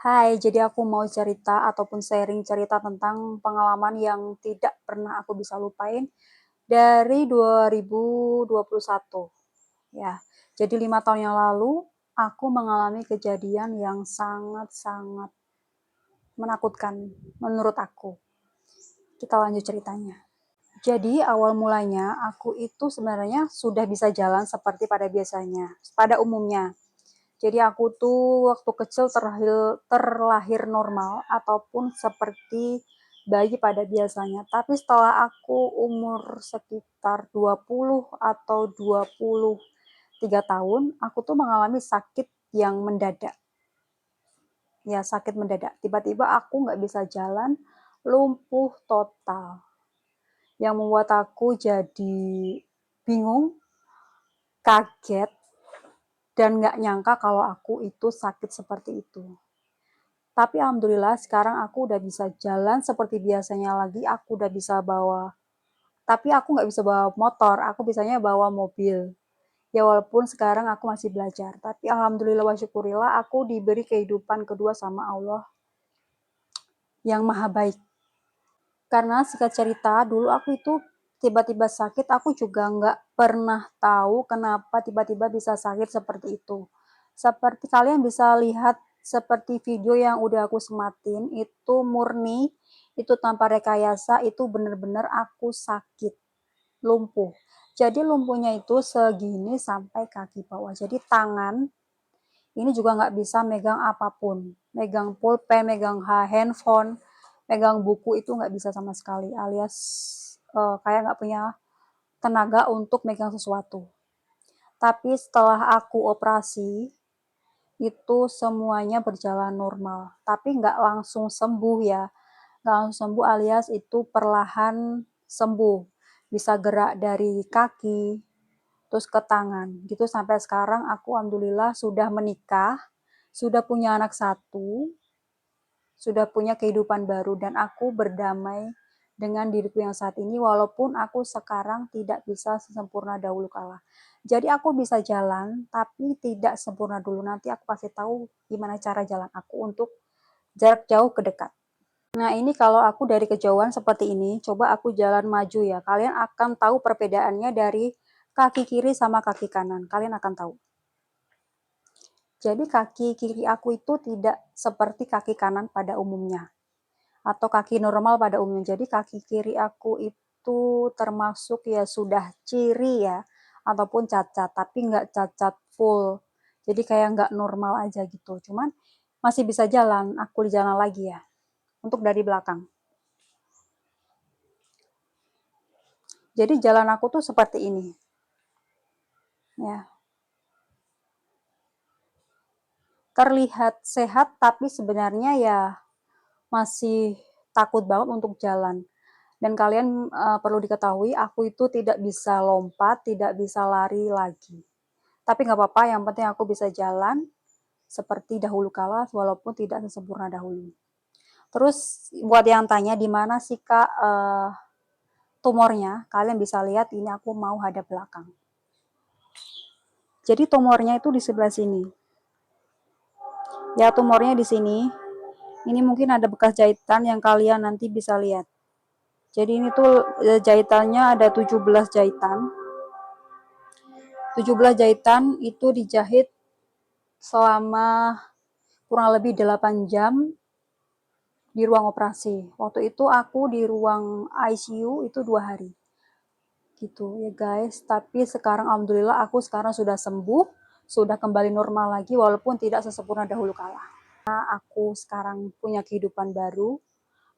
Hai, jadi aku mau cerita ataupun sharing cerita tentang pengalaman yang tidak pernah aku bisa lupain dari 2021. Ya, jadi 5 tahun yang lalu aku mengalami kejadian yang sangat-sangat menakutkan menurut aku. Kita lanjut ceritanya. Jadi awal mulanya aku itu sebenarnya sudah bisa jalan seperti pada biasanya, pada umumnya. Jadi aku tuh waktu kecil terlahir normal ataupun seperti bayi pada biasanya. Tapi setelah aku umur sekitar 20 atau 23 tahun, aku tuh mengalami sakit yang mendadak. Ya, sakit mendadak. Tiba-tiba aku nggak bisa jalan, lumpuh total. Yang membuat aku jadi bingung, kaget, dan nggak nyangka kalau aku itu sakit seperti itu. Tapi alhamdulillah sekarang aku udah bisa jalan seperti biasanya lagi, aku udah bisa bawa, tapi aku nggak bisa bawa motor, aku bisanya bawa mobil. Ya walaupun sekarang aku masih belajar, tapi alhamdulillah wa syukurillah aku diberi kehidupan kedua sama Allah yang maha baik. Karena singkat cerita, dulu aku itu tiba-tiba sakit, aku juga nggak pernah tahu kenapa tiba-tiba bisa sakit seperti itu. Seperti kalian bisa lihat seperti video yang udah aku sematin, itu murni, itu tanpa rekayasa, itu bener-bener aku sakit, lumpuh. Jadi lumpuhnya itu segini sampai kaki bawah. Jadi tangan ini juga nggak bisa megang apapun, megang pulpen, megang handphone, megang buku itu nggak bisa sama sekali, alias kayak nggak punya tenaga untuk megang sesuatu. Tapi setelah aku operasi, itu semuanya berjalan normal. Tapi nggak langsung sembuh ya, nggak langsung sembuh alias itu perlahan sembuh. Bisa gerak dari kaki, terus ke tangan, gitu sampai sekarang aku alhamdulillah sudah menikah, sudah punya anak satu, sudah punya kehidupan baru, dan aku berdamai dengan diriku yang saat ini walaupun aku sekarang tidak bisa sesempurna dahulu kala. Jadi aku bisa jalan tapi tidak sempurna dulu. Nanti aku kasih tahu gimana cara jalan aku untuk jarak jauh ke dekat. Nah ini kalau aku dari kejauhan seperti ini, coba aku jalan maju ya. Kalian akan tahu perbedaannya dari kaki kiri sama kaki kanan. Kalian akan tahu. Jadi kaki kiri aku itu tidak seperti kaki kanan pada umumnya. Atau kaki normal pada umumnya. Jadi kaki kiri aku itu termasuk ya sudah ciri ya, ataupun cacat, tapi nggak cacat full. Jadi kayak nggak normal aja gitu. Cuman masih bisa jalan, aku jalan lagi ya. Untuk dari belakang. Jadi jalan aku tuh seperti ini. Ya. Terlihat sehat tapi sebenarnya ya masih takut banget untuk jalan. Dan kalian perlu diketahui, aku itu tidak bisa lompat, tidak bisa lari lagi. Tapi nggak apa-apa, yang penting aku bisa jalan seperti dahulu kala, walaupun tidak sesempurna dahulu. Terus buat yang tanya di mana sih Kak tumornya, kalian bisa lihat ini aku mau hadap belakang. Jadi tumornya itu di sebelah sini. Ya tumornya di sini. Ini mungkin ada bekas jahitan yang kalian nanti bisa lihat. Jadi ini tuh jahitannya ada 17 jahitan. 17 jahitan itu dijahit selama kurang lebih 8 jam di ruang operasi. Waktu itu aku di ruang ICU itu 2 hari. Gitu ya guys. Tapi sekarang alhamdulillah aku sekarang sudah sembuh, sudah kembali normal lagi walaupun tidak sesempurna dahulu kala. Aku sekarang punya kehidupan baru.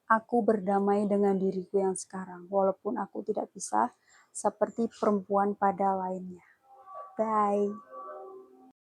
Aku berdamai dengan diriku yang sekarang walaupun aku tidak bisa seperti perempuan pada lainnya. Bye.